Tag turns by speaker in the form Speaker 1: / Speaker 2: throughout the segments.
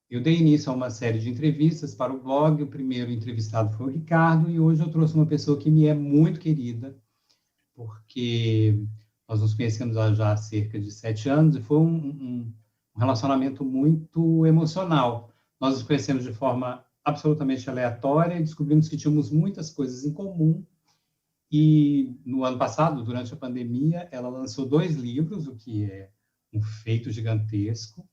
Speaker 1: Eu dei início a uma série de entrevistas para o blog. O primeiro entrevistado foi o Ricardo, e hoje eu trouxe uma pessoa que me é muito querida, porque nós nos conhecemos há já cerca de 7 anos, e foi um relacionamento muito emocional. Nós nos conhecemos de forma absolutamente aleatória e descobrimos que tínhamos muitas coisas em comum. E no ano passado, durante a pandemia, ela lançou 2 livros, o que é um feito gigantesco.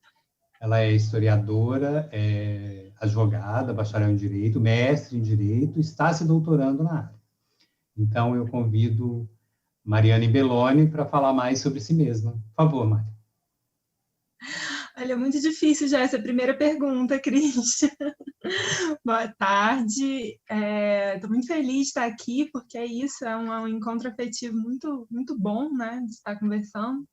Speaker 1: Ela é historiadora, é advogada, bacharel em Direito, mestre em Direito, está se doutorando na área. Então, eu convido Mariane Belloni para falar mais sobre si mesma. Por favor, Mari.
Speaker 2: Olha, é muito difícil já essa primeira pergunta, Cris. Boa tarde. Estou muito feliz de estar aqui, porque é isso, é um encontro afetivo muito, muito bom, né, de estar conversando.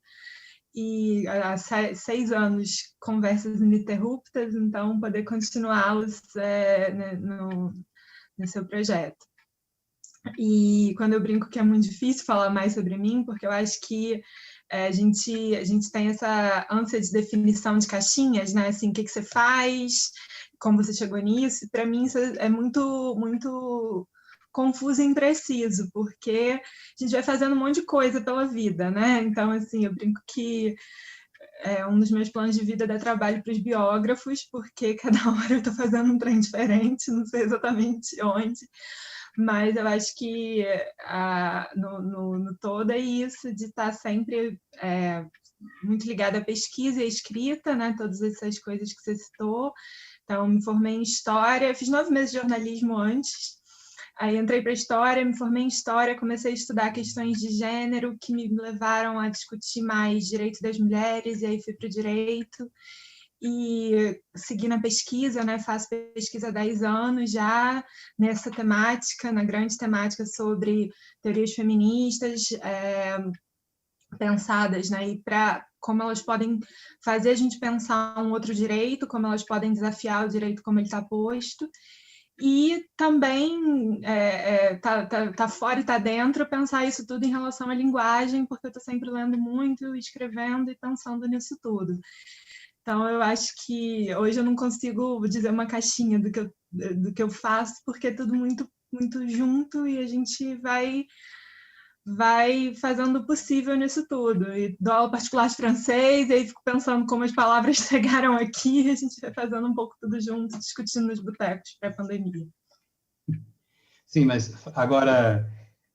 Speaker 2: E há 6 anos, conversas ininterruptas, então poder continuá-las no seu projeto. E quando eu brinco que é muito difícil falar mais sobre mim, porque eu acho que a gente tem essa ânsia de definição de caixinhas, né? Assim, o que você faz, como você chegou nisso. Para mim, isso é muito, muito confuso e impreciso, porque a gente vai fazendo um monte de coisa pela vida, né? Então, assim, eu brinco que um dos meus planos de vida é dar trabalho para os biógrafos, porque cada hora eu estou fazendo um trem diferente, não sei exatamente onde. Mas eu acho que no todo é isso, de estar sempre muito ligada à pesquisa e à escrita, né? Todas essas coisas que você citou. Então, me formei em História, fiz 9 meses de jornalismo antes, aí entrei para História, me formei em História, comecei a estudar questões de gênero que me levaram a discutir mais direitos das mulheres, e aí fui para o Direito. E segui na pesquisa, né? Faço pesquisa há 10 anos já nessa temática, na grande temática sobre teorias feministas pensadas, né? E para como elas podem fazer a gente pensar um outro direito, como elas podem desafiar o direito como ele está posto. E também tá fora e tá dentro pensar isso tudo em relação à linguagem, porque eu estou sempre lendo muito, escrevendo e pensando nisso tudo. Então, eu acho que hoje eu não consigo dizer uma caixinha do que eu faço, porque é tudo muito, muito junto e a gente vai fazendo o possível nisso tudo. E dou aula particular de francês, e aí fico pensando como as palavras chegaram aqui, e a gente vai fazendo um pouco tudo junto, discutindo nos botecos pré-pandemia.
Speaker 1: Sim, mas agora,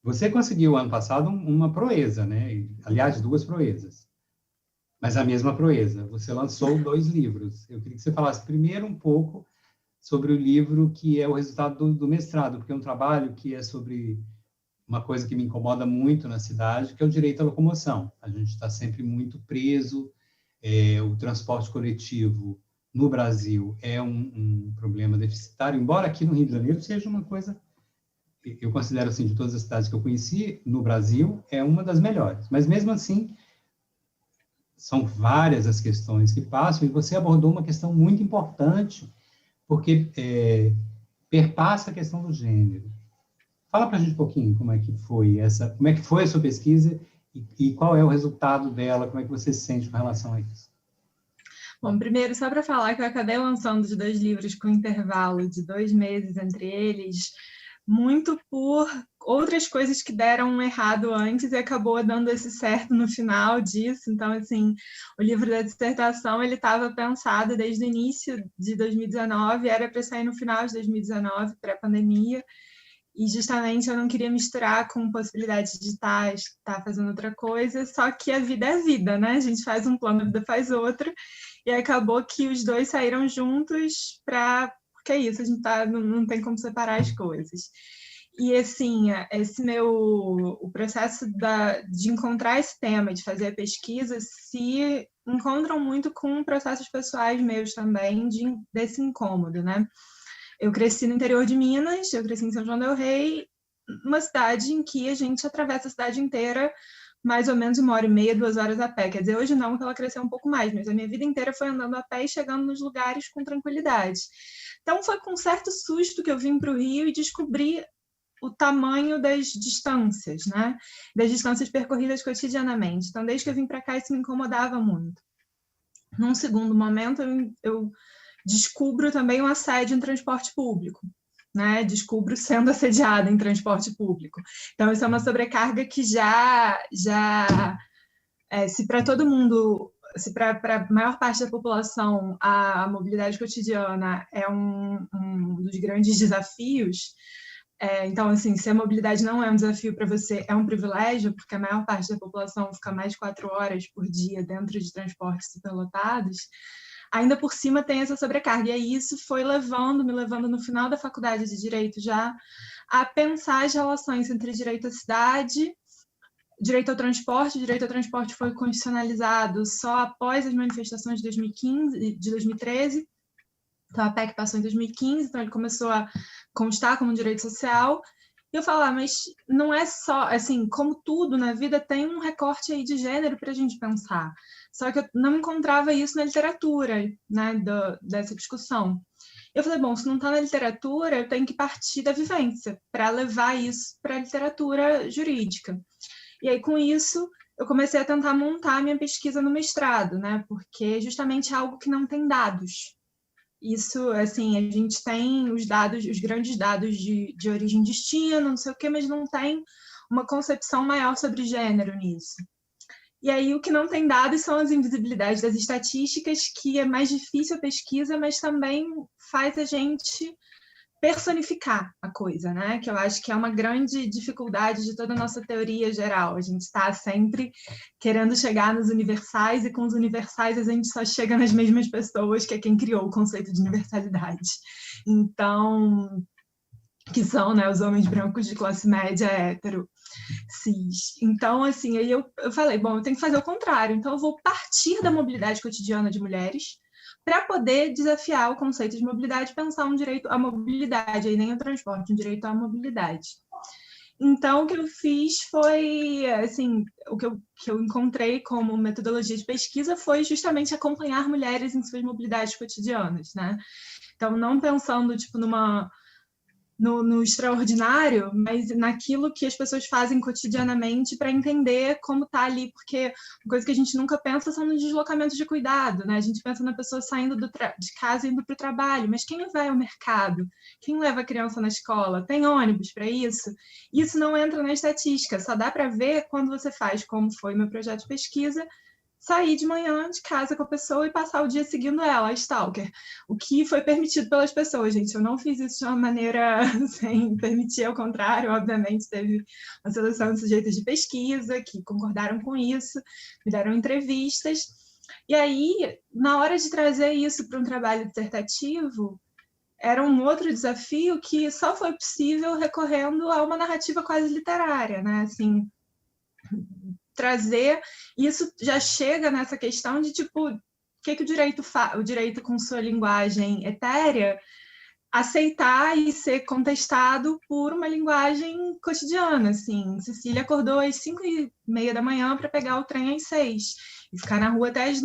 Speaker 1: você conseguiu ano passado uma proeza, né? Aliás, 2 proezas. Mas a mesma proeza. Você lançou 2 livros. Eu queria que você falasse primeiro um pouco sobre o livro que é o resultado do mestrado, porque é um trabalho que é sobre uma coisa que me incomoda muito na cidade, que é o direito à locomoção. A gente está sempre muito preso. O transporte coletivo no Brasil é um problema deficitário, embora aqui no Rio de Janeiro seja uma coisa, eu considero assim, de todas as cidades que eu conheci no Brasil, é uma das melhores. Mas mesmo assim, são várias as questões que passam, e você abordou uma questão muito importante, porque perpassa a questão do gênero. Fala para a gente um pouquinho como é que foi a sua pesquisa e qual é o resultado dela, como é que você se sente com relação a isso.
Speaker 2: Bom, primeiro, só para falar que eu acabei lançando os 2 livros com intervalo de 2 meses entre eles, muito por outras coisas que deram errado antes e acabou dando esse certo no final disso. Então, assim, o livro da dissertação, ele estava pensado desde o início de 2019, era para sair no final de 2019, pré-pandemia, e justamente eu não queria misturar com possibilidade de estar fazendo outra coisa, só que a vida é vida, né? A gente faz um plano, a vida faz outro, e acabou que os 2 saíram juntos porque é isso, a gente não tem como separar as coisas. E assim, o processo de encontrar esse tema, de fazer a pesquisa, se encontram muito com processos pessoais meus também, desse incômodo, né? Eu cresci no interior de Minas, eu cresci em São João del Rei, uma cidade em que a gente atravessa a cidade inteira mais ou menos 1h30, 2 horas a pé. Quer dizer, hoje não, porque ela cresceu um pouco mais, mas a minha vida inteira foi andando a pé e chegando nos lugares com tranquilidade. Então, foi com um certo susto que eu vim para o Rio e descobri o tamanho das distâncias, né? Das distâncias percorridas cotidianamente. Então, desde que eu vim para cá, isso me incomodava muito. Num segundo momento, eu descubro também um assédio em transporte público, né? Descubro sendo assediada em transporte público. Então, isso é uma sobrecarga que se para todo mundo, se para a maior parte da população a mobilidade cotidiana é um dos grandes desafios, então, assim, se a mobilidade não é um desafio para você, é um privilégio, porque a maior parte da população fica mais de 4 horas por dia dentro de transportes superlotados, ainda por cima tem essa sobrecarga. E aí isso foi me levando no final da faculdade de Direito já, a pensar as relações entre direito à cidade, direito ao transporte. O direito ao transporte foi constitucionalizado só após as manifestações de 2013, então a PEC passou em 2015, então ele começou a constar como um direito social. E eu falo, mas não é só, assim, como tudo na vida tem um recorte aí de gênero para a gente pensar. Só que eu não encontrava isso na literatura, né, dessa discussão. Eu falei, bom, se não está na literatura, eu tenho que partir da vivência para levar isso para a literatura jurídica. E aí, com isso, eu comecei a tentar montar a minha pesquisa no mestrado, né, porque justamente é algo que não tem dados. Isso, assim, a gente tem os grandes dados de origem de destino, não sei o quê, mas não tem uma concepção maior sobre gênero nisso. E aí o que não tem dados são as invisibilidades das estatísticas, que é mais difícil a pesquisa, mas também faz a gente personificar a coisa, né? Que eu acho que é uma grande dificuldade de toda a nossa teoria geral. A gente está sempre querendo chegar nos universais, e com os universais a gente só chega nas mesmas pessoas, que é quem criou o conceito de universalidade. Então, que são, né, os homens brancos de classe média, hétero, cis. Então, assim, aí eu falei, bom, eu tenho que fazer o contrário. Então, eu vou partir da mobilidade cotidiana de mulheres para poder desafiar o conceito de mobilidade, pensar um direito à mobilidade, aí nem o transporte, um direito à mobilidade. Então, o que eu fiz foi, assim, o que eu encontrei como metodologia de pesquisa foi justamente acompanhar mulheres em suas mobilidades cotidianas, né? Então, não pensando, tipo, no extraordinário, mas naquilo que as pessoas fazem cotidianamente para entender como está ali, porque uma coisa que a gente nunca pensa são nos deslocamentos de cuidado, né? A gente pensa na pessoa saindo de casa e indo para o trabalho, mas quem vai ao mercado? Quem leva a criança na escola? Tem ônibus para isso? Isso não entra na estatística, só dá para ver quando você faz, como foi meu projeto de pesquisa, sair de manhã de casa com a pessoa e passar o dia seguindo ela, a stalker. O que foi permitido pelas pessoas, gente. Eu não fiz isso de uma maneira sem permitir, ao contrário, obviamente, teve uma seleção de sujeitos de pesquisa que concordaram com isso, me deram entrevistas. E aí, na hora de trazer isso para um trabalho dissertativo, era um outro desafio que só foi possível recorrendo a uma narrativa quase literária, né? Assim, trazer, isso já chega nessa questão de, tipo, o que o direito com sua linguagem etérea aceitar e ser contestado por uma linguagem cotidiana, assim. Cecília acordou às 5h30 da manhã para pegar o trem às 6 e ficar na rua até às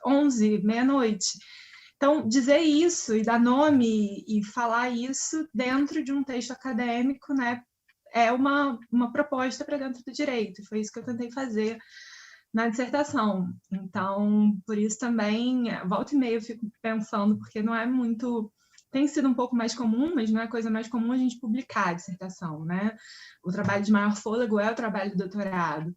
Speaker 2: 11, meia-noite. Então, dizer isso e dar nome e falar isso dentro de um texto acadêmico, né, é uma proposta para dentro do direito. Foi isso que eu tentei fazer na dissertação. Então, por isso também, volta e meia eu fico pensando, porque não é muito... Tem sido um pouco mais comum, mas não é a coisa mais comum a gente publicar a dissertação, né? O trabalho de maior fôlego é o trabalho do doutorado.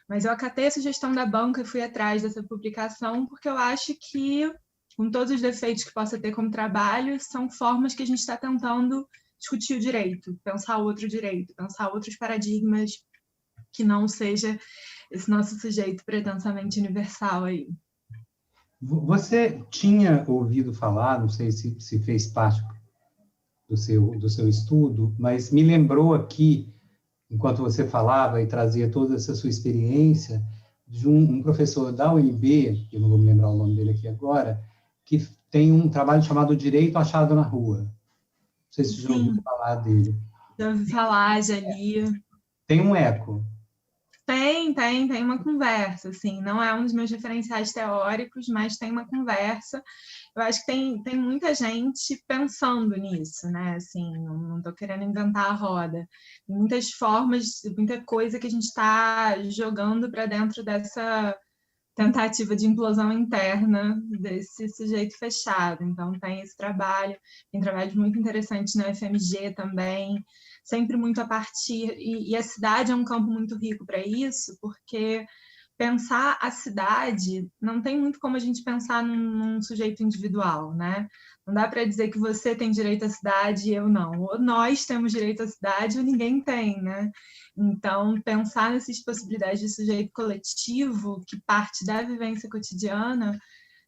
Speaker 2: Mas eu acatei a sugestão da banca e fui atrás dessa publicação, porque eu acho que, com todos os defeitos que possa ter como trabalho, são formas que a gente está tentando discutir o direito, pensar outro direito, pensar outros paradigmas que não seja esse nosso sujeito pretensamente universal aí.
Speaker 1: Você tinha ouvido falar, não sei se fez parte do seu estudo, mas me lembrou aqui, enquanto você falava e trazia toda essa sua experiência, de um professor da UNB, eu não vou me lembrar o nome dele aqui agora, que tem um trabalho chamado Direito Achado na Rua. Não sei se você já ouviu falar dele.
Speaker 2: Já ouvi falar, já li.
Speaker 1: Tem um eco.
Speaker 2: Tem uma conversa, assim, não é um dos meus referenciais teóricos, mas tem uma conversa. Eu acho que tem muita gente pensando nisso, né? Assim, não estou querendo inventar a roda. Tem muitas formas, muita coisa que a gente está jogando para dentro tentativa de implosão interna desse sujeito fechado. Então, tem esse trabalho, tem trabalhos muito interessantes na UFMG também, sempre muito a partir... E a cidade é um campo muito rico para isso, porque pensar a cidade não tem muito como a gente pensar num sujeito individual, né? Não dá para dizer que você tem direito à cidade e eu não. Ou nós temos direito à cidade ou ninguém tem, né? Então, pensar nessas possibilidades de sujeito coletivo, que parte da vivência cotidiana,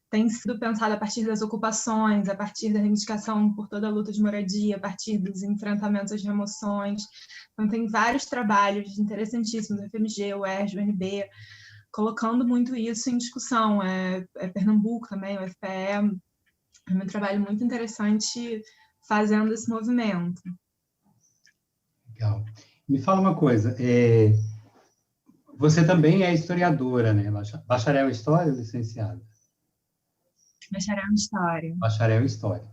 Speaker 2: tem sido pensado a partir das ocupações, a partir da reivindicação por toda a luta de moradia, a partir dos enfrentamentos às remoções. Então, tem vários trabalhos interessantíssimos, o FMG, o UERJ, o UNB, colocando muito isso em discussão. Pernambuco também, o FPE, é um trabalho muito interessante fazendo esse movimento.
Speaker 1: Legal. Me fala uma coisa, você também é historiadora, né? Bacharel em História ou licenciada?
Speaker 2: Bacharel em História.
Speaker 1: Bacharel em História.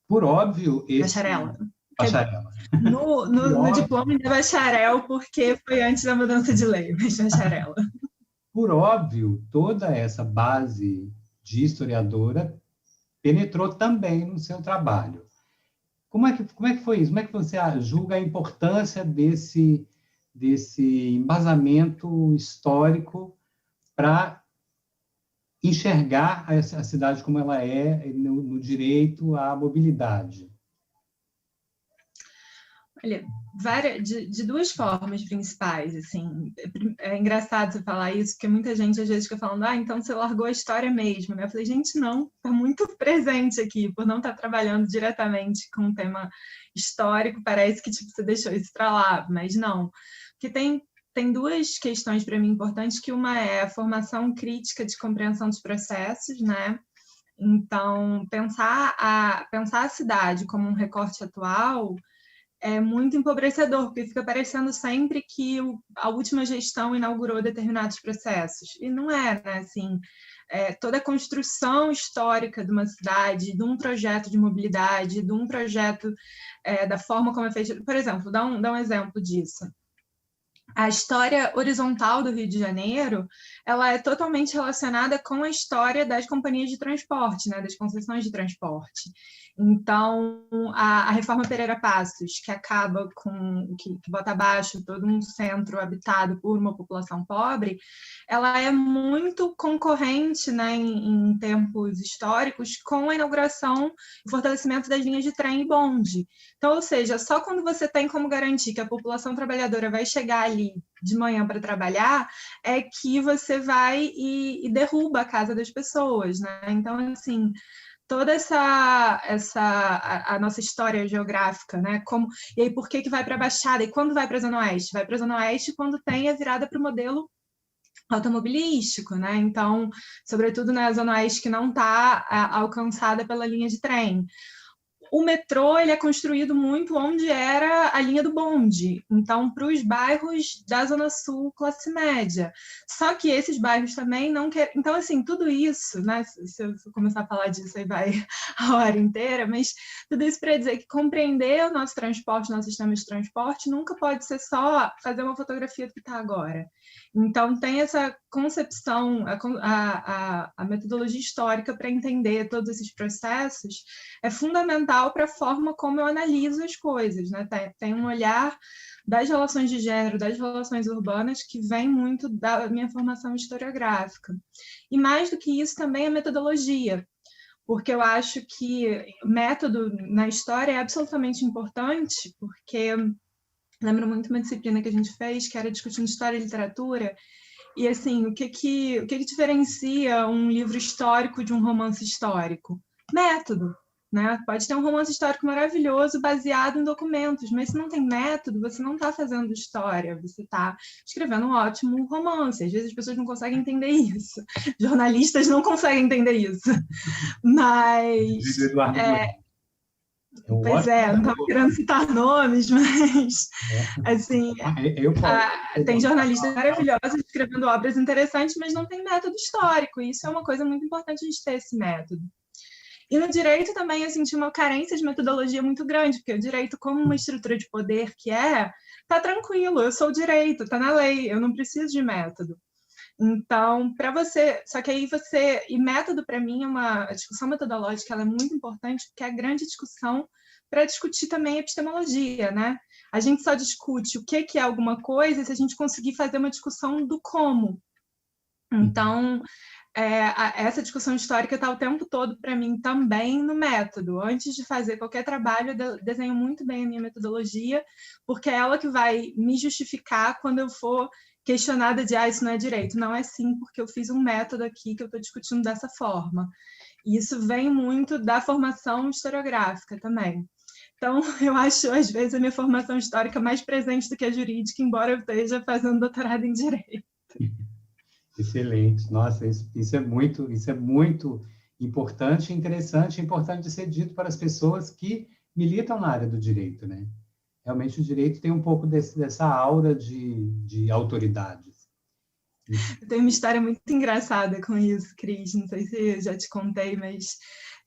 Speaker 1: Por óbvio,
Speaker 2: Bacharela.
Speaker 1: Bacharela.
Speaker 2: No diploma ainda é bacharel, porque foi antes da mudança de lei, mas bacharela.
Speaker 1: Por óbvio, toda essa base de historiadora penetrou também no seu trabalho. Como é que foi isso? Como é que você julga a importância desse embasamento histórico para enxergar a cidade como ela é no direito à mobilidade?
Speaker 2: Olha, de duas formas principais, assim. É engraçado você falar isso, porque muita gente às vezes fica falando, então você largou a história mesmo, né? Eu falei, gente, não, está muito presente aqui, por não estar trabalhando diretamente com um tema histórico, parece que tipo, você deixou isso para lá, mas não. Porque tem duas questões para mim importantes, que uma é a formação crítica de compreensão dos processos, né? Então, pensar a cidade como um recorte atual é muito empobrecedor, porque fica parecendo sempre que a última gestão inaugurou determinados processos. E não é, né? Assim, toda a construção histórica de uma cidade, de um projeto de mobilidade, de um projeto da forma como é feito. Por exemplo, dá um exemplo disso. A história horizontal do Rio de Janeiro, ela é totalmente relacionada com a história das companhias de transporte, né, das concessões de transporte. Então, a reforma Pereira Passos, que acaba que bota abaixo todo um centro habitado por uma população pobre, ela é muito concorrente, né, em tempos históricos, com a inauguração e fortalecimento das linhas de trem e bonde. Então, ou seja, só quando você tem como garantir que a população trabalhadora vai chegar ali de manhã para trabalhar, é que você vai e derruba a casa das pessoas, né? Então, assim, toda a nossa história geográfica, né? E aí, por que vai para a Baixada? E quando vai para a Zona Oeste? Vai para a Zona Oeste quando tem a virada para o modelo automobilístico, né? Então, sobretudo na Zona Oeste que não está alcançada pela linha de trem. O metrô ele é construído muito onde era a linha do bonde, então para os bairros da Zona Sul, classe média. Só que esses bairros também não querem... Então, assim, tudo isso, né? Se eu começar a falar disso, aí vai a hora inteira, mas tudo isso para dizer que compreender o nosso transporte, nosso sistema de transporte, nunca pode ser só fazer uma fotografia do que está agora. Então, tem essa concepção, a metodologia histórica para entender todos esses processos é fundamental para a forma como eu analiso as coisas, né? Tem um olhar das relações de gênero, das relações urbanas, que vem muito da minha formação historiográfica. E mais do que isso, também a metodologia, porque eu acho que método na história é absolutamente importante, porque lembro muito uma disciplina que a gente fez, que era discutindo história e literatura, e assim, o que diferencia um livro histórico de um romance histórico? Método. Né? Pode ter um romance histórico maravilhoso baseado em documentos, mas se não tem método, você não está fazendo história, você está escrevendo um ótimo romance. Às vezes as pessoas não conseguem entender isso, jornalistas não conseguem entender isso, mas... Pois não estava querendo citar nomes, mas assim, tem jornalistas maravilhosos escrevendo obras interessantes, mas não tem método histórico, e isso é uma coisa muito importante a gente ter esse método. E no direito também eu senti uma carência de metodologia muito grande, porque o direito, como uma estrutura de poder que tá tranquilo, eu sou o direito, tá na lei, eu não preciso de método. Então, para você... Só que aí você... E método, para mim, a discussão metodológica ela é muito importante, porque é a grande discussão para discutir também a epistemologia, né? A gente só discute o que é alguma coisa se a gente conseguir fazer uma discussão do como. Então, essa discussão histórica está o tempo todo para mim também no método. Antes de fazer qualquer trabalho, eu desenho muito bem a minha metodologia, porque é ela que vai me justificar quando eu for questionada de isso não é direito. Não é sim, porque eu fiz um método aqui que eu estou discutindo dessa forma. E isso vem muito da formação historiográfica também. Então, eu acho, às vezes, a minha formação histórica mais presente do que a jurídica, embora eu esteja fazendo doutorado em direito.
Speaker 1: Excelente. Nossa, isso é muito importante e interessante, é importante de ser dito para as pessoas que militam na área do direito, né? Realmente o direito tem um pouco dessa aura de autoridades.
Speaker 2: Eu tenho uma história muito engraçada com isso, Cris, não sei se eu já te contei, mas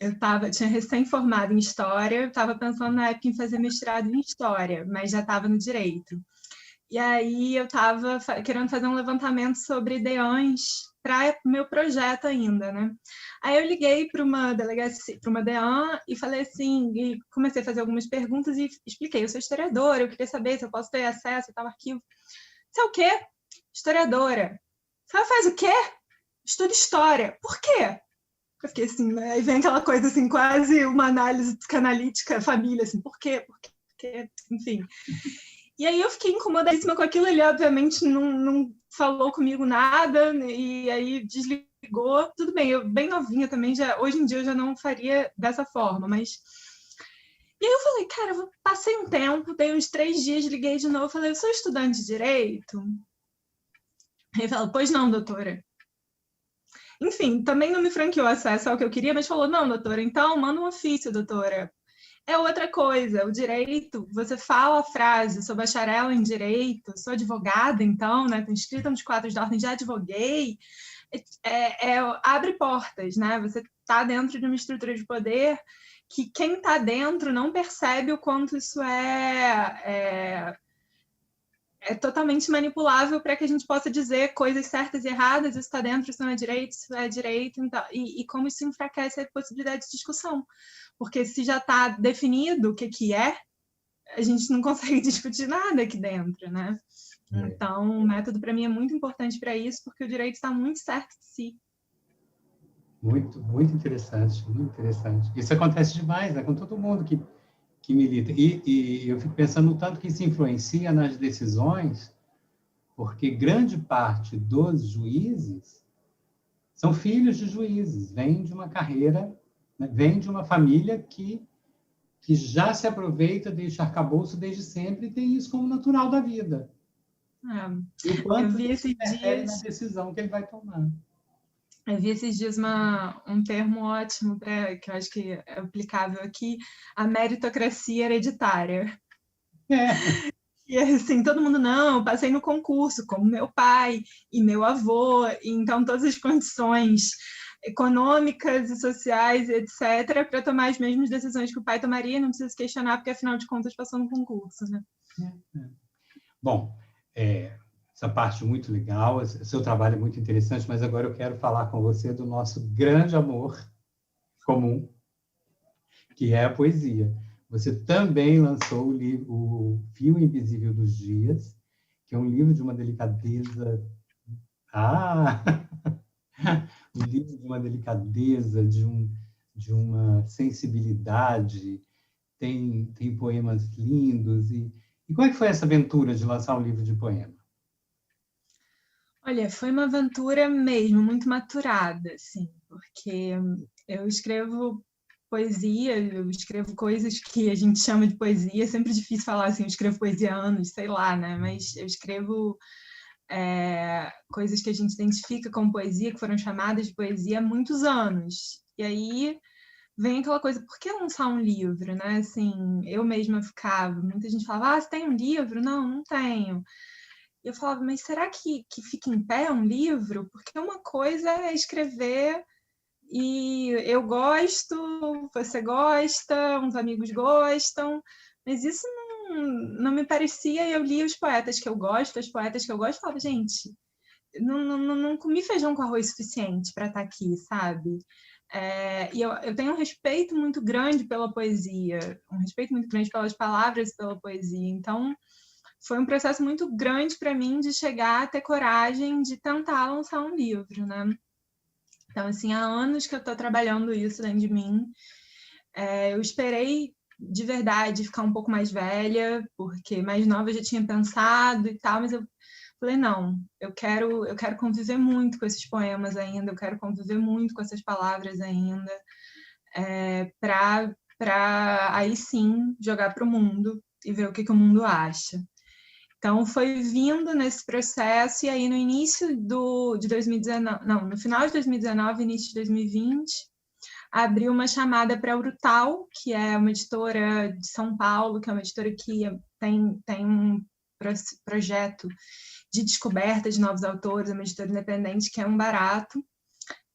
Speaker 2: eu tinha recém-formado em História, estava pensando na época em fazer mestrado em História, mas já estava no Direito. E aí eu estava querendo fazer um levantamento sobre deãs para meu projeto ainda, né? Aí eu liguei para uma delegacia, para uma deã e falei assim, e comecei a fazer algumas perguntas e expliquei, eu sou historiadora, eu queria saber se eu posso ter acesso a tal arquivo. Você é o quê? Historiadora. Você faz o quê? Estudo história. Por quê? Eu fiquei assim, né? Aí vem aquela coisa assim, quase uma análise psicanalítica, família, assim, por quê? Porque, enfim... E aí eu fiquei incomodadíssima com aquilo, ele obviamente não falou comigo nada, e aí desligou. Tudo bem, eu bem novinha também, hoje em dia eu já não faria dessa forma, mas... E aí eu falei, cara, passei um tempo, dei uns 3 dias, liguei de novo, falei, eu sou estudante de Direito? Aí ele falou, pois não, doutora. Enfim, também não me franqueou acesso ao que eu queria, mas falou, não, doutora, então manda um ofício, doutora. É outra coisa, o direito, você fala a frase, sou bacharel em direito, sou advogada, então, né, estou inscrita nos quadros da ordem, já advoguei, abre portas, né, você está dentro de uma estrutura de poder que quem está dentro não percebe o quanto isso é totalmente manipulável para que a gente possa dizer coisas certas e erradas, isso está dentro, isso não é direito, isso é direito, então, e como isso enfraquece a possibilidade de discussão. Porque se já está definido o que é, a gente não consegue discutir nada aqui dentro, né? Então, o método, para mim, é muito importante para isso, porque o direito está muito certo de si.
Speaker 1: Muito interessante, muito interessante. Isso acontece demais, né, com todo mundo que milita. E eu fico pensando no tanto que isso influencia nas decisões, porque grande parte dos juízes são filhos de juízes, vêm de uma carreira, né, vêm de uma família que já se aproveita deste arcabouço desde sempre e tem isso como natural da vida. E o quanto isso interfere na decisão que ele vai tomar.
Speaker 2: Eu vi esses dias um termo ótimo, que eu acho que é aplicável aqui, a meritocracia hereditária. E assim, todo mundo, não, eu passei no concurso, como meu pai e meu avô, e então todas as condições econômicas e sociais, etc., para tomar as mesmas decisões que o pai tomaria, não precisa se questionar, porque afinal de contas passou no concurso, né?
Speaker 1: Bom, essa parte muito legal, seu trabalho é muito interessante, mas agora eu quero falar com você do nosso grande amor comum, que é a poesia. Você também lançou o Fio Invisível dos Dias, que é um livro de uma delicadeza... um livro de uma delicadeza, de uma sensibilidade, tem poemas lindos. E como é que foi essa aventura de lançar um livro de poema?
Speaker 2: Olha, foi uma aventura mesmo, muito maturada, assim, porque eu escrevo poesia, eu escrevo coisas que a gente chama de poesia, é sempre difícil falar assim, eu escrevo poesia há anos, sei lá, né? Mas eu escrevo coisas que a gente identifica como poesia, que foram chamadas de poesia há muitos anos. E aí vem aquela coisa, por que lançar um livro, né? Assim, eu mesma ficava, muita gente falava, você tem um livro? Não, não tenho. E eu falava, mas será que fica em pé um livro? Porque uma coisa é escrever e eu gosto, você gosta, uns amigos gostam, mas isso não me parecia. Eu lia os poetas que eu gosto, as poetas que eu gosto, e falava, gente, não comi feijão com arroz suficiente para estar aqui, sabe? E eu tenho um respeito muito grande pela poesia, um respeito muito grande pelas palavras e pela poesia. Então, foi um processo muito grande para mim de chegar a ter coragem de tentar lançar um livro, né? Então, assim, há anos que eu estou trabalhando isso dentro de mim. Eu esperei, de verdade, ficar um pouco mais velha, porque mais nova eu já tinha pensado e tal, mas eu falei, não, eu quero conviver muito com esses poemas ainda, eu quero conviver muito com essas palavras ainda, para aí sim jogar para o mundo e ver o que o mundo acha. Então, foi vindo nesse processo, e aí no início de 2019, não, no final de 2019, início de 2020, abriu uma chamada para a Urutau, que é uma editora de São Paulo, que é uma editora que tem um projeto de descoberta de novos autores, é uma editora independente, que é um barato.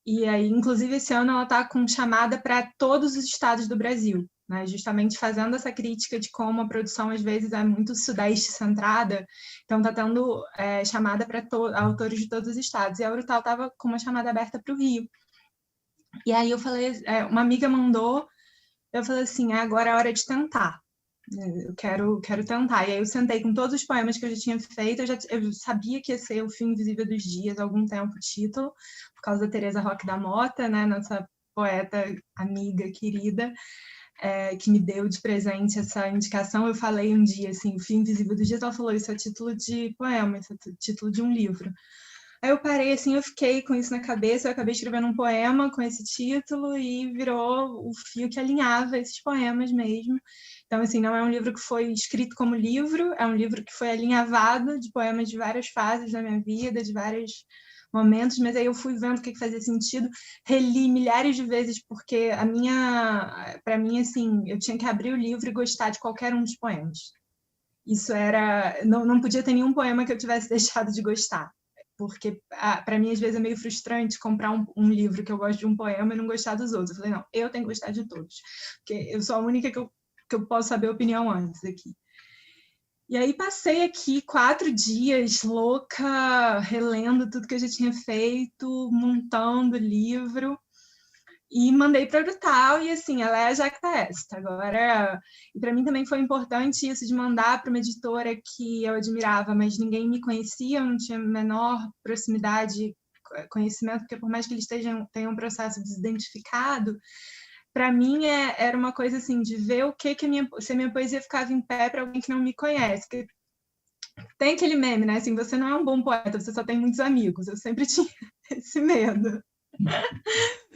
Speaker 2: E aí, inclusive, esse ano ela está com chamada para todos os estados do Brasil, né? Justamente fazendo essa crítica de como a produção, às vezes, é muito sudeste centrada, então está tendo chamada para autores de todos os estados. E a Urutau estava com uma chamada aberta para o Rio. E aí eu falei, uma amiga mandou, eu falei assim, agora é hora de tentar. Eu quero tentar. E aí eu sentei com todos os poemas que eu já tinha feito, eu sabia que ia ser O Fio Invisível dos Dias, há algum tempo o título, por causa da Teresa Roque da Mota, né, nossa poeta amiga, querida, que me deu de presente essa indicação. Eu falei um dia, assim, O Fio Invisível dos Dias, ela falou, isso é título de poema, isso é título de um livro. Aí eu parei, assim, eu fiquei com isso na cabeça, eu acabei escrevendo um poema com esse título e virou o fio que alinhava esses poemas mesmo. Então, assim, não é um livro que foi escrito como livro, é um livro que foi alinhavado de poemas de várias fases da minha vida, de vários momentos, mas aí eu fui vendo o que fazia sentido, reli milhares de vezes, porque para mim, assim, eu tinha que abrir o livro e gostar de qualquer um dos poemas. Isso era, não podia ter nenhum poema que eu tivesse deixado de gostar. Porque, para mim, às vezes é meio frustrante comprar um livro que eu gosto de um poema e não gostar dos outros. Eu falei, não, eu tenho que gostar de todos. Porque eu sou a única que eu posso saber a opinião antes aqui. E aí passei aqui 4 dias louca, relendo tudo que eu já tinha feito, montando o livro. E mandei para a Urutau, e assim, ela é a Jacta Est. Agora, e para mim também foi importante isso de mandar para uma editora que eu admirava, mas ninguém me conhecia, eu não tinha a menor proximidade, conhecimento, porque por mais que eles tenham um processo desidentificado, para mim era uma coisa assim, de ver o que se a minha poesia ficava em pé para alguém que não me conhece. Porque tem aquele meme, né? Assim, você não é um bom poeta, você só tem muitos amigos. Eu sempre tinha esse medo.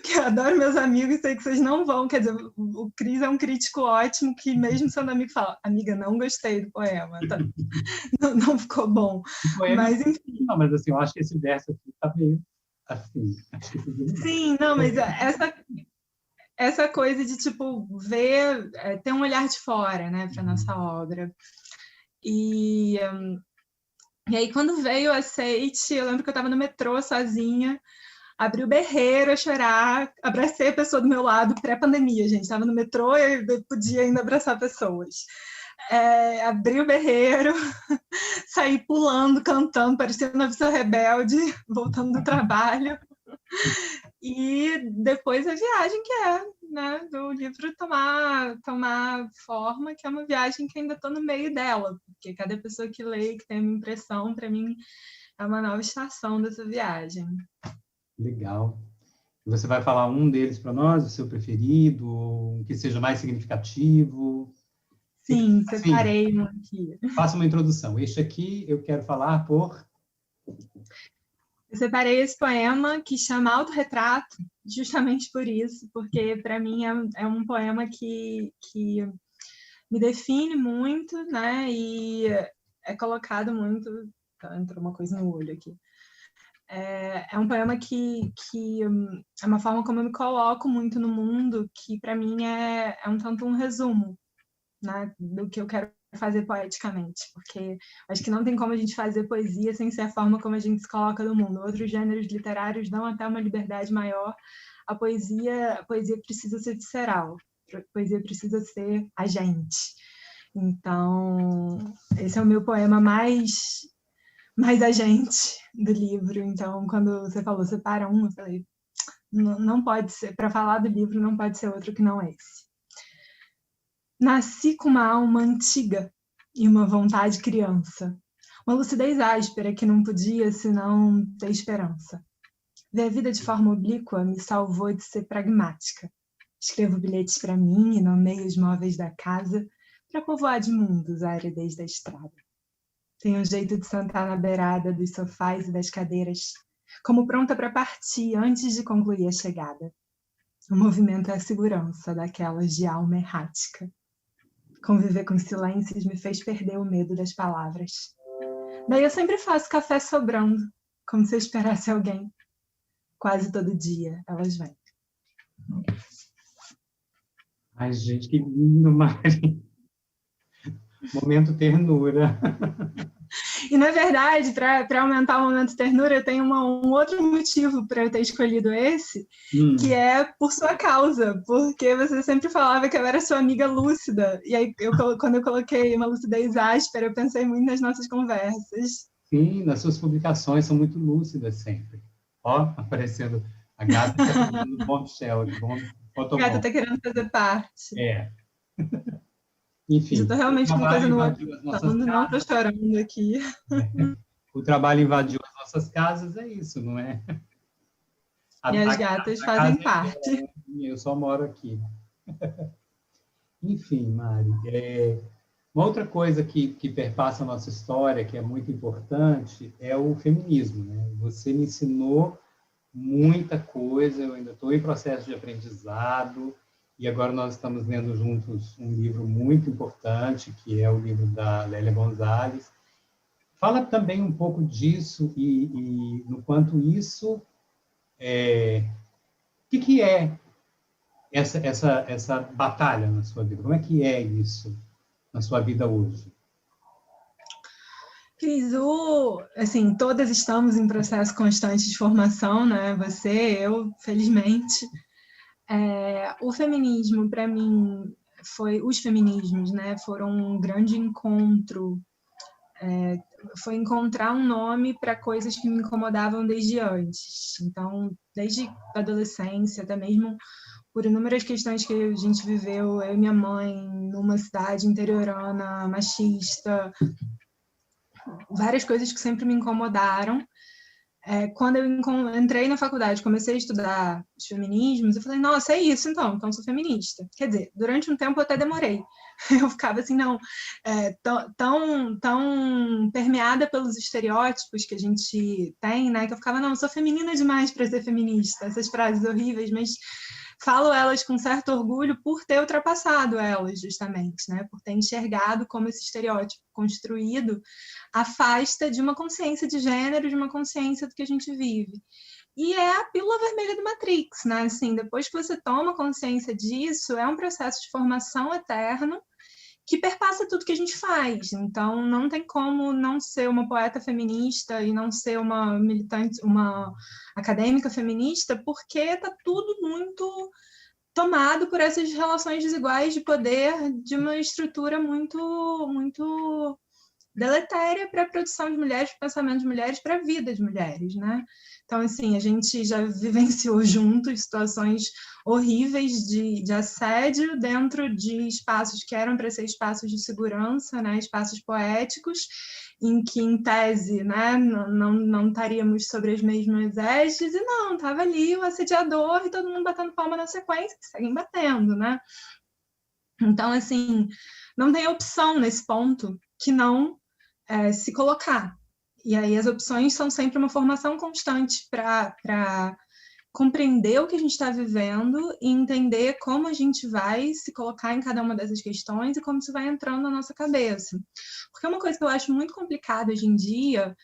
Speaker 2: Que eu adoro meus amigos e sei que vocês não vão. Quer dizer, o Cris é um crítico ótimo que, mesmo sendo amigo, fala: amiga, não gostei do poema, tá? não ficou bom. Mas, enfim.
Speaker 1: Não, mas assim, eu acho que esse verso aqui tá meio assim. Acho que
Speaker 2: sim, não, mas essa coisa de, tipo, ver, ter um olhar de fora, né, para nossa obra. E aí, quando veio o aceite, eu lembro que eu estava no metrô sozinha, abri o berreiro a chorar, abracei a pessoa do meu lado, pré-pandemia, gente, estava no metrô e eu podia ainda abraçar pessoas. Abri o berreiro, saí pulando, cantando, parecendo uma pessoa rebelde, voltando do trabalho. E depois a viagem que né, do livro tomar forma, que é uma viagem que ainda estou no meio dela, porque cada pessoa que lê, que tem uma impressão, para mim, é uma nova estação dessa viagem.
Speaker 1: Legal. Você vai falar um deles para nós, o seu preferido, um que seja mais significativo?
Speaker 2: Sim, separei um aqui.
Speaker 1: Faça uma introdução. Este aqui eu quero falar por...
Speaker 2: Eu separei esse poema que chama Autorretrato, justamente por isso, porque para mim é um poema que me define muito, né? E é colocado muito... Entrou uma coisa no olho aqui. É um poema que é uma forma como eu me coloco muito no mundo, que para mim é um tanto um resumo, né, do que eu quero fazer poeticamente, porque acho que não tem como a gente fazer poesia sem ser a forma como a gente se coloca no mundo. Outros gêneros literários dão até uma liberdade maior. A poesia precisa ser visceral, a poesia precisa ser a gente. Então, esse é o meu poema mais mais agente do livro. Então, quando você falou separa um, eu falei, não pode ser, para falar do livro, não pode ser outro que não esse. Nasci com uma alma antiga e uma vontade criança, uma lucidez áspera que não podia senão ter esperança. Ver a vida de forma oblíqua me salvou de ser pragmática. Escrevo bilhetes para mim e nomeio os móveis da casa para povoar de mundos a aridez da estrada. Tenho um jeito de sentar na beirada dos sofás e das cadeiras, como pronta para partir antes de concluir a chegada. O movimento é a segurança daquelas de alma errática. Conviver com silêncios me fez perder o medo das palavras. Daí eu sempre faço café sobrando, como se eu esperasse alguém. Quase todo dia elas vêm.
Speaker 1: Ai, gente, que lindo, Mari. Momento ternura.
Speaker 2: E, na verdade, para aumentar o momento ternura, eu tenho um outro motivo para eu ter escolhido esse, que é por sua causa, porque você sempre falava que eu era sua amiga lúcida, e aí quando eu coloquei uma lucidez áspera, eu pensei muito nas nossas conversas.
Speaker 1: Sim, nas suas publicações são muito lúcidas sempre. Ó, aparecendo a gata está fazendo bombshell,
Speaker 2: A gata está querendo fazer parte.
Speaker 1: É. Enfim.
Speaker 2: Eu estou realmente com uma coisa no olho, não estou chorando aqui.
Speaker 1: O trabalho invadiu as nossas casas, é isso, não é?
Speaker 2: E as gatas fazem parte.
Speaker 1: Eu só moro aqui. Enfim, Mari, uma outra coisa que perpassa a nossa história, que é muito importante, é o feminismo, né? Você me ensinou muita coisa, eu ainda estou em processo de aprendizado, e agora nós estamos lendo juntos um livro muito importante, que é o livro da Lélia Gonzalez. Fala também um pouco disso e no quanto isso... o que é essa batalha na sua vida? Como é que é isso na sua vida hoje?
Speaker 2: Cris, assim, todas estamos em processo constante de formação, né? Você, eu, felizmente. O feminismo, para mim, os feminismos, né? Foram um grande encontro. Foi encontrar um nome para coisas que me incomodavam desde antes. Então, desde a adolescência, até mesmo por inúmeras questões que a gente viveu, eu e minha mãe, numa cidade interiorana, machista, várias coisas que sempre me incomodaram. Quando eu entrei na faculdade, comecei a estudar os feminismos, eu falei, nossa, é isso então sou feminista. Quer dizer, durante um tempo eu até demorei. Eu ficava assim, não, tão permeada pelos estereótipos que a gente tem, né, que eu ficava, não, eu sou feminina demais para ser feminista. Essas frases horríveis, mas falo elas com certo orgulho por ter ultrapassado elas, justamente, né, por ter enxergado como esse estereótipo construído afasta de uma consciência de gênero, de uma consciência do que a gente vive. E é a pílula vermelha do Matrix, né? Assim, depois que você toma consciência disso, é um processo de formação eterno que perpassa tudo que a gente faz. Então, não tem como não ser uma poeta feminista e não ser uma militante, uma acadêmica feminista, porque está tudo muito tomado por essas relações desiguais de poder de uma estrutura muito, muito deletéria para a produção de mulheres, para o pensamento de mulheres, para a vida de mulheres, né? Então, assim, a gente já vivenciou juntos situações horríveis de assédio dentro de espaços que eram para ser espaços de segurança, né? Espaços poéticos, em que, em tese, né, não estaríamos sobre as mesmas égide, e não, estava ali o assediador e todo mundo batendo palma na sequência, que seguem batendo, né? Então, assim, não tem opção nesse ponto que não se colocar. E aí as opções são sempre uma formação constante para compreender o que a gente está vivendo e entender como a gente vai se colocar em cada uma dessas questões e como isso vai entrando na nossa cabeça. Porque uma coisa que eu acho muito complicada hoje em dia,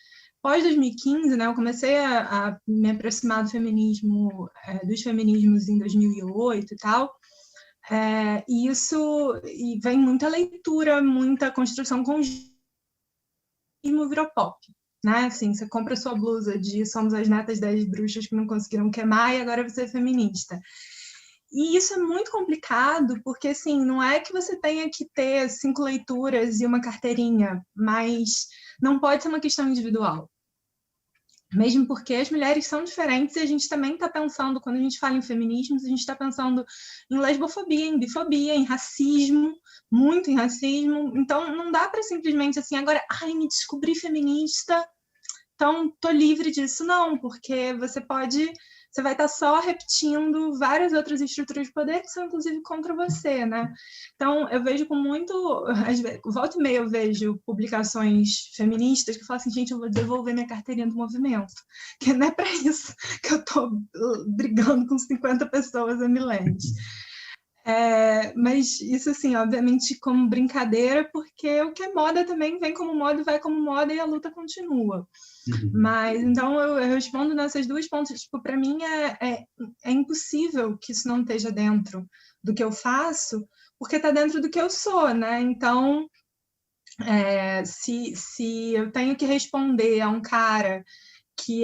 Speaker 2: pós 2015, né, eu comecei a me aproximar do feminismo, dos feminismos em 2008 e tal, e isso vem muita leitura, muita construção conjunta, virou pop, né? Assim, você compra sua blusa de Somos as Netas das Bruxas que não conseguiram queimar e agora você é feminista. E isso é muito complicado, porque, assim, não é que você tenha que ter 5 leituras e uma carteirinha, mas não pode ser uma questão individual. Mesmo porque as mulheres são diferentes e a gente também está pensando, quando a gente fala em feminismos, a gente está pensando em lesbofobia, em bifobia, em racismo, muito em racismo. Então, não dá para simplesmente assim, agora, ai, me descobri feminista, então tô livre disso. Não, porque você vai estar só repetindo várias outras estruturas de poder que são, inclusive, contra você, né? Então, eu vejo com muito... Volta e meia eu vejo publicações feministas que falam assim, gente, eu vou devolver minha carteirinha do movimento, que não é para isso que eu estou brigando com 50 pessoas há milênios. Mas isso, assim, obviamente, como brincadeira, porque o que é moda também vem como moda e vai como moda e a luta continua. Mas, então, eu respondo nessas duas pontas. Tipo, para mim, é impossível que isso não esteja dentro do que eu faço, porque está dentro do que eu sou, né? Então, se eu tenho que responder a um cara que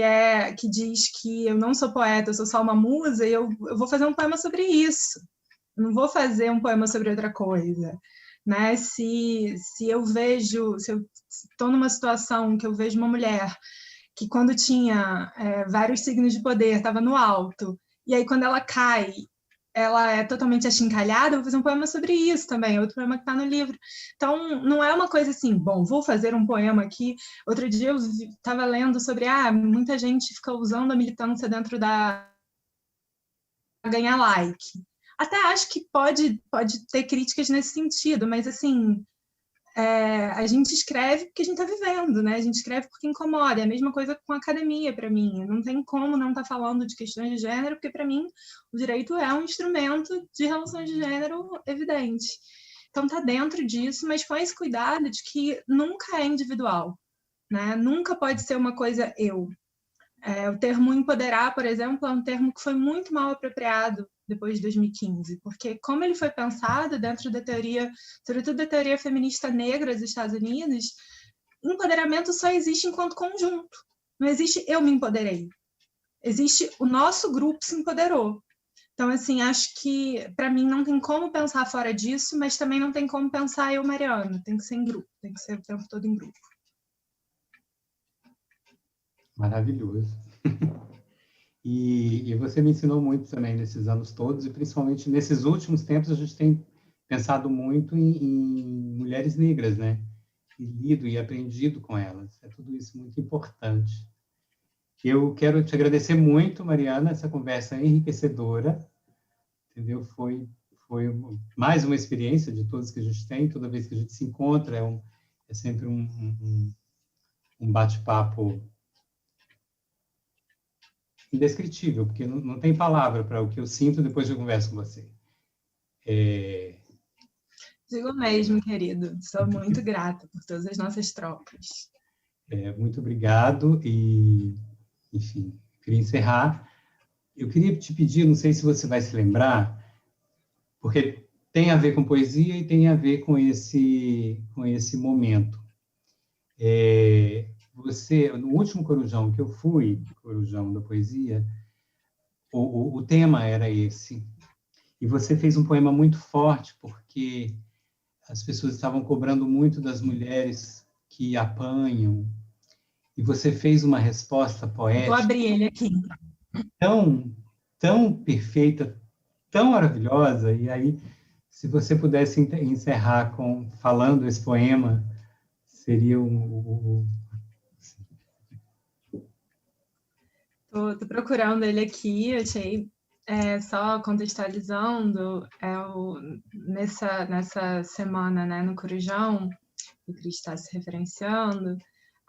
Speaker 2: diz que eu não sou poeta, eu sou só uma musa, eu vou fazer um poema sobre isso. Eu não vou fazer um poema sobre outra coisa. Né? Se eu estou numa situação que eu vejo uma mulher que quando tinha vários signos de poder, estava no alto, e aí quando ela cai, ela é totalmente achincalhada, eu vou fazer um poema sobre isso também, outro poema que está no livro. Então, não é uma coisa assim, bom, vou fazer um poema aqui. Outro dia eu estava lendo sobre, muita gente fica usando a militância dentro da... ganhar like. Até acho que pode ter críticas nesse sentido, mas assim... a gente escreve porque a gente está vivendo, né? A gente escreve porque incomoda. É a mesma coisa com a academia, para mim. Não tem como não estar falando de questões de gênero, porque, para mim, o direito é um instrumento de relações de gênero evidente. Então, está dentro disso, mas com esse cuidado de que nunca é individual, né? Nunca pode ser uma coisa eu. O termo empoderar, por exemplo, é um termo que foi muito mal apropriado depois de 2015, porque como ele foi pensado dentro da teoria, sobretudo da teoria feminista negra dos Estados Unidos, empoderamento só existe enquanto conjunto. Não existe eu me empoderei. Existe o nosso grupo se empoderou. Então, assim, acho que, para mim, não tem como pensar fora disso, mas também não tem como pensar eu, Mariana. Tem que ser em grupo, tem que ser o tempo todo em grupo.
Speaker 1: Maravilhoso. E você me ensinou muito também nesses anos todos, e principalmente nesses últimos tempos a gente tem pensado muito em mulheres negras, né? E lido e aprendido com elas. É tudo isso muito importante. Eu quero te agradecer muito, Mariana, essa conversa enriquecedora, entendeu? Foi mais uma experiência de todas que a gente tem, toda vez que a gente se encontra, é sempre um bate-papo indescritível, porque não tem palavra para o que eu sinto depois de conversa com você.
Speaker 2: Digo mesmo, querido. Sou muito grata por todas as nossas trocas.
Speaker 1: Muito obrigado e, enfim, queria encerrar. Eu queria te pedir, não sei se você vai se lembrar, porque tem a ver com poesia e tem a ver com esse momento. Você, no último Corujão que eu fui, Corujão da Poesia, o tema era esse. E você fez um poema muito forte, porque as pessoas estavam cobrando muito das mulheres que apanham, e você fez uma resposta poética.
Speaker 2: Vou abrir ele aqui.
Speaker 1: Tão perfeita, tão maravilhosa, e aí, se você pudesse encerrar falando esse poema, seria
Speaker 2: Tô procurando ele aqui, achei, só contextualizando, nessa semana, né, no Corujão, que o Cris está se referenciando,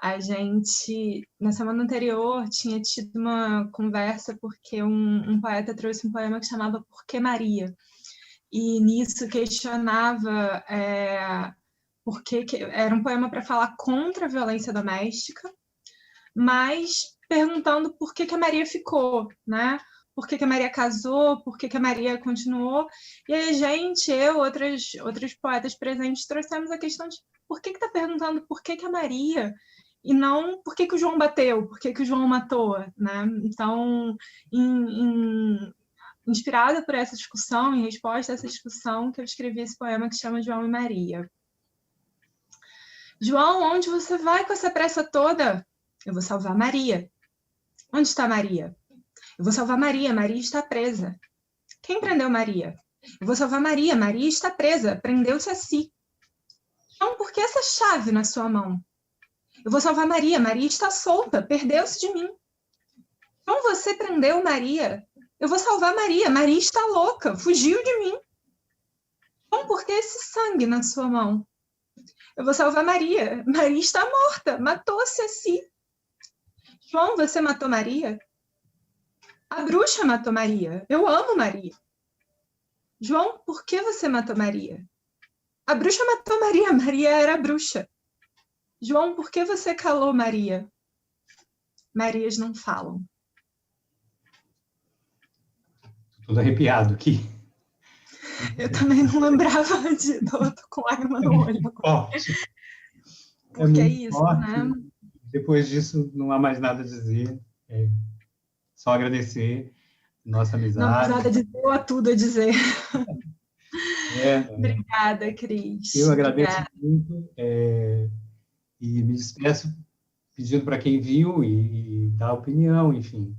Speaker 2: a gente, na semana anterior, tinha tido uma conversa porque um poeta trouxe um poema que chamava Por que Maria? E nisso questionava era um poema para falar contra a violência doméstica, mas perguntando por que a Maria ficou, né? Por que a Maria casou, por que a Maria continuou. E aí outros poetas presentes, trouxemos a questão de por que está perguntando por que a Maria e não por que o João bateu, por que o João matou, né? Então, inspirada por essa discussão, em resposta a essa discussão, que eu escrevi esse poema que chama João e Maria. João, onde você vai com essa pressa toda? Eu vou salvar Maria. Onde está Maria? Eu vou salvar Maria. Maria está presa. Quem prendeu Maria? Eu vou salvar Maria. Maria está presa. Prendeu-se a si. João, por que essa chave na sua mão? Eu vou salvar Maria. Maria está solta. Perdeu-se de mim. João, você prendeu Maria. Eu vou salvar Maria. Maria está louca. Fugiu de mim. João, por que esse sangue na sua mão? Eu vou salvar Maria. Maria está morta. Matou-se a si. João, você matou Maria? A bruxa matou Maria. Eu amo Maria. João, por que você matou Maria? A bruxa matou Maria. Maria era bruxa. João, por que você calou Maria? Marias não falam.
Speaker 1: Tô todo arrepiado aqui.
Speaker 2: Eu também não lembrava de tô com lágrima no olho.
Speaker 1: Forte.
Speaker 2: Porque é
Speaker 1: muito
Speaker 2: isso,
Speaker 1: forte.
Speaker 2: né?
Speaker 1: Depois disso, não há mais nada a dizer. Só agradecer nossa
Speaker 2: Não há
Speaker 1: amizade.
Speaker 2: nada a dizer, ou há tudo a dizer.
Speaker 1: É,
Speaker 2: Obrigada, Cris.
Speaker 1: eu agradeço
Speaker 2: Obrigada.
Speaker 1: muito e me despeço pedindo para quem viu e dar opinião, enfim.